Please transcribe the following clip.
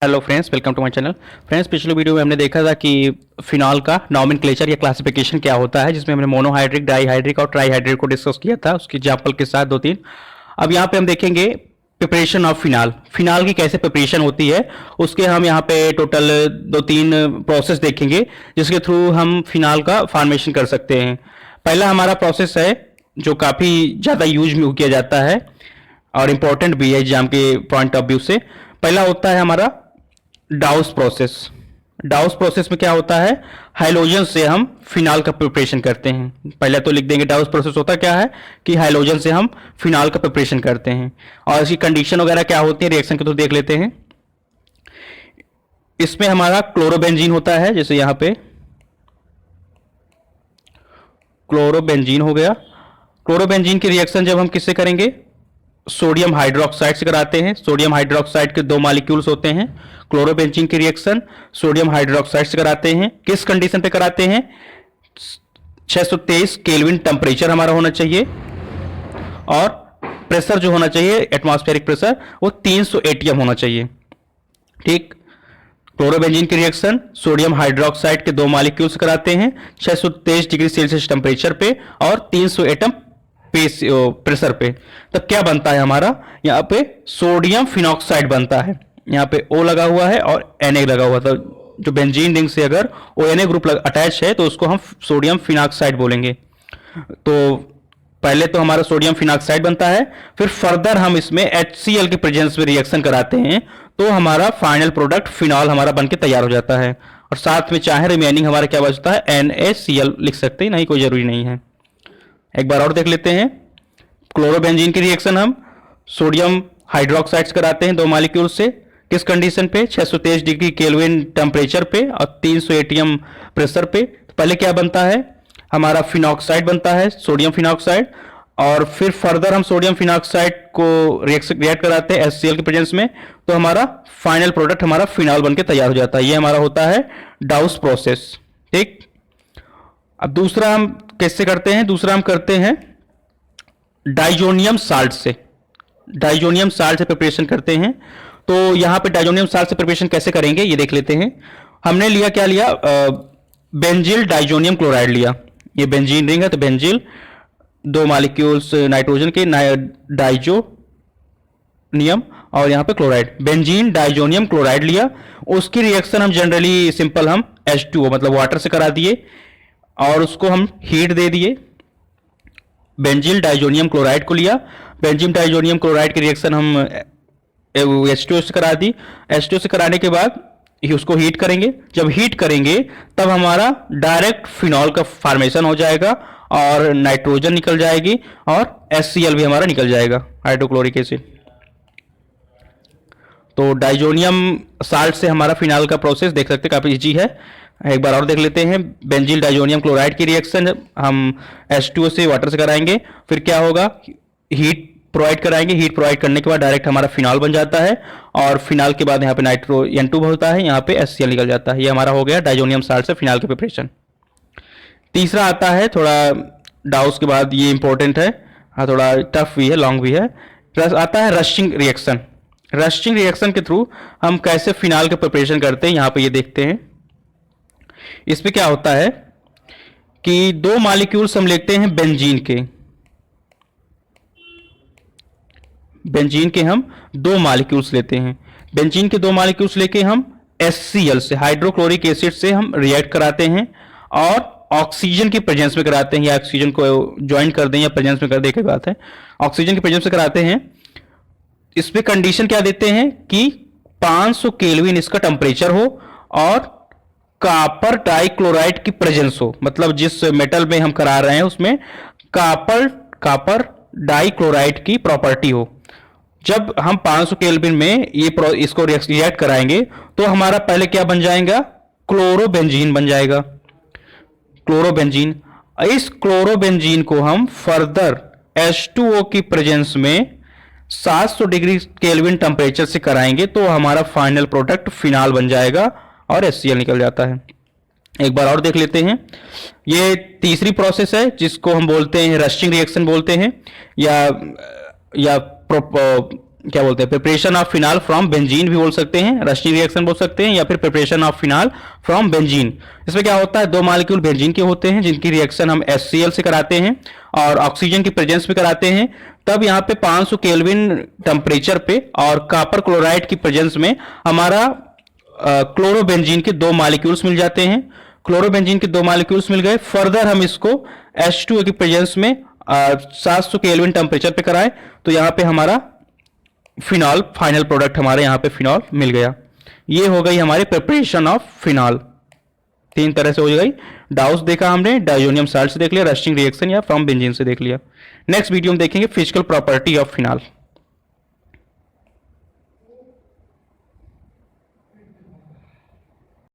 Hello friends, welcome to my channel. Friends, पिछले video में हमने देखा था कि फिनॉल का नॉमेनक्लेचर या क्लासिफिकेशन क्या होता है, जिसमें हमने मोनोहाइड्रिक, डाईहाइड्रिक और ट्राईहाइड्रिक को डिस्कस किया था, उसकी एग्जांपल के साथ दो तीन। अब यहाँ पे हम देखेंगे प्रिपरेशन ऑफ फिनाल। फिनाल की कैसे प्रिपरेशन होती है, उसके हम यहाँ पे टोटल दो तीन प्रोसेस देखेंगे, जिसके थ्रू हम फिनाल का फॉर्मेशन कर सकते हैं। पहला हमारा प्रोसेस है जो काफ़ी ज़्यादा यूज में किया जाता है और इम्पोर्टेंट भी है एग्जाम के पॉइंट ऑफ व्यू से। पहला होता है हमारा डाउस प्रोसेस। डाउस प्रोसेस में क्या होता है, हाइलोजन से हम फिनाल का प्रिपरेशन करते हैं। पहले तो लिख देंगे डाउस प्रोसेस होता क्या है कि हाइलोजन से हम फिनाल का प्रिपरेशन करते हैं, और इसकी कंडीशन वगैरह क्या होती है रिएक्शन के तो देख लेते हैं। इसमें हमारा क्लोरोबेंजीन होता है, जैसे यहां पे क्लोरोबेंजीन हो गया। क्लोरोबेंजीन की रिएक्शन जब हम किससे करेंगे, सोडियम हाइड्रोक्साइड से कराते हैं। सोडियम हाइड्रोक्साइड के दो मॉलिक्यूल्स होते हैं। क्लोरोबेंजीन की रिएक्शन सोडियम हाइड्रोक्साइड से कराते हैं। किस कंडीशन पे कराते हैं, 623 केल्विन टेम्परेचर हमारा होना चाहिए, और प्रेशर जो होना चाहिए एटमॉस्फेरिक प्रेशर वो 300 एटीएम होना चाहिए। ठीक, क्लोरोबेंजीन की रिएक्शन सोडियम हाइड्रोक्साइड के दो मॉलिक्यूल्स कराते हैं 623 डिग्री सेल्सियस टेम्परेचर पे और 300 एटम प्रेशर पे। तो क्या बनता है हमारा, यहाँ पे सोडियम फिनॉक्साइड बनता है। यहाँ पे O लगा हुआ है और Na लगा हुआ था। जो बेंजीन रिंग से अगर ONA ग्रुप अटैच है तो उसको हम सोडियम फिनॉक्साइड बोलेंगे। तो पहले तो हमारा सोडियम फिनॉक्साइड बनता है, फिर फर्दर हम इसमें HCl के प्रेजेंस में रिएक्शन कराते हैं तो हमारा फाइनल प्रोडक्ट फिनॉल हमारा बनके तैयार हो जाता है। और साथ में चाहे रिमेनिंग हमारा क्या बचता है, NaCl लिख सकते हैं, नहीं कोई जरूरी नहीं है। एक बार और देख लेते हैं। क्लोरोबेंजीन की रिएक्शन हम सोडियम हाइड्रोक्साइड से कराते हैं दो मॉलिक्यूल से। किस कंडीशन पे, 623 डिग्री केल्विन टेम्परेचर पे और 300 एटीएम प्रेशर पे। तो पहले क्या बनता है, हमारा फिनॉक्साइड बनता है, सोडियम फिनॉक्साइड, और फिर फर्दर हम सोडियम फिनॉक्साइड को रिएक्ट कराते हैं HCl के प्रेजेंस में, तो हमारा फाइनल प्रोडक्ट हमारा फिनॉल बनके तैयार हो जाता है। ये हमारा होता है डाउस प्रोसेस। ठीक, अब दूसरा हम कैसे करते हैं, दूसरा हम करते हैं डाइजोनियम साल्ट से। डाइजोनियम साल्ट से प्रिपरेशन करते हैं। तो यहां पे डाइजोनियम साल्ट से प्रिपरेशन कैसे करेंगे ये देख लेते हैं। हमने लिया, क्या लिया, बेंजिल डाइजोनियम क्लोराइड लिया। ये बेंजीन रिंग है तो बेंजिल, दो मॉलिक्यूल्स नाइट्रोजन के, डाइजोनियम और यहां पे क्लोराइड, बेंजीन डाइजोनियम क्लोराइड लिया। उसकी रिएक्शन हम जनरली सिंपल हम H2O मतलब वाटर से करा दिए और उसको हम हीट दे दिए। बेंजिल डाइजोनियम क्लोराइड को लिया, बेंजिल डाइजोनियम क्लोराइड की रिएक्शन हम H2O से करा दी। H2O से कराने के बाद उसको हीट करेंगे। जब हीट करेंगे तब हमारा डायरेक्ट फिनॉल का फॉर्मेशन हो जाएगा और नाइट्रोजन निकल जाएगी और HCl भी हमारा निकल जाएगा, हाइड्रोक्लोरिक एसिड। तो डाइजोनियम साल्ट से हमारा फिनाल का प्रोसेस देख सकते हैं, काफी इजी है। एक बार और देख लेते हैं। बेंजिल डाइजोनियम क्लोराइड की रिएक्शन हम H2O से वाटर से कराएंगे, फिर क्या होगा, हीट प्रोवाइड कराएंगे। हीट प्रोवाइड करने के बाद डायरेक्ट हमारा फिनॉल बन जाता है, और फिनॉल के बाद यहाँ पे नाइट्रो N2 होता है, यहाँ पे HCl निकल जाता है। ये हमारा हो गया डाइजोनियम साल्ट से फिनॉल की प्रिपरेशन। तीसरा आता है, थोड़ा डाउस के बाद ये इंपॉर्टेंट है, हाँ थोड़ा टफ भी है, लॉन्ग भी है। आता है रशिंग रिएक्शन। रशिंग रिएक्शन के थ्रू हम कैसे फिनॉल की प्रिपरेशन करते हैं, यहाँ पे ये देखते हैं। इसमें क्या होता है कि दो मॉलिक्यूल्स हम लेते हैं बेंजीन के। बेंजीन के हम दो मॉलिक्यूल्स लेते हैं। बेंजीन के दो मॉलिक्यूल्स लेके हम HCl से, हाइड्रोक्लोरिक एसिड से हम रिएक्ट कराते हैं और ऑक्सीजन की प्रेजेंस में कराते हैं, या ऑक्सीजन को ज्वाइन कर दें या प्रेजेंस में कर दें, की बात है। ऑक्सीजन की प्रेजेंस में कराते हैं। इसमें कंडीशन क्या देते हैं कि 500 केल्विन इसका टेम्परेचर हो और कॉपर डाइक्लोराइड की प्रेजेंस हो, मतलब जिस मेटल में हम करा रहे हैं उसमें कॉपर डाइक्लोराइड की प्रॉपर्टी हो। जब हम 500 केल्विन में इसको रिएक्ट कराएंगे तो हमारा पहले क्या बन जाएगा, क्लोरोबेंजीन बन जाएगा। क्लोरोबेंजीन, इस क्लोरोबेंजीन को हम फर्दर H2O की प्रेजेंस में 700 डिग्री केल्विन टेम्परेचर से कराएंगे तो हमारा फाइनल प्रोडक्ट फिनॉल बन जाएगा और HCl निकल जाता है। एक बार और देख लेते हैं। ये तीसरी प्रोसेस है जिसको हम बोलते हैं रशिंग रिएक्शन बोलते हैं, या क्या बोलते हैं, preparation of phenol from benzene भी बोल सकते हैं, रस्टिंग रिएक्शन बोल सकते हैं, या फिर preparation of phenol from benzene. इसमें क्या होता है, दो मॉलिक्यूल बेंजीन के होते हैं जिनकी रिएक्शन हम HCl से कराते हैं और ऑक्सीजन की प्रेजेंस में कराते हैं। तब यहाँ पे 500 केल्विन टेम्परेचर पे और कॉपर क्लोराइड की प्रेजेंस में हमारा क्लोरोबेंजीन के दो मॉलिक्यूल्स मिल जाते हैं। क्लोरोबेंजीन के दो मॉलिक्यूल्स मिल गए, फर्दर हम इसको H2O की प्रेजेंस में 700 केल्विन टेम्परेचर पे कराएं तो यहाँ पे हमारा फिनॉल, फाइनल प्रोडक्ट हमारे यहाँ पे फिनॉल मिल गया। ये हो गई हमारी प्रिपरेशन ऑफ फिनॉल। तीन तरह से हो गई, डाउस देखा हमने, डाइजोनियम साल्ट से देख लिया, रस्टिंग रिएक्शन या फ्रॉम बेंजीन से देख लिया। नेक्स्ट वीडियो में देखेंगे फिजिकल प्रॉपर्टी ऑफ फिनॉल।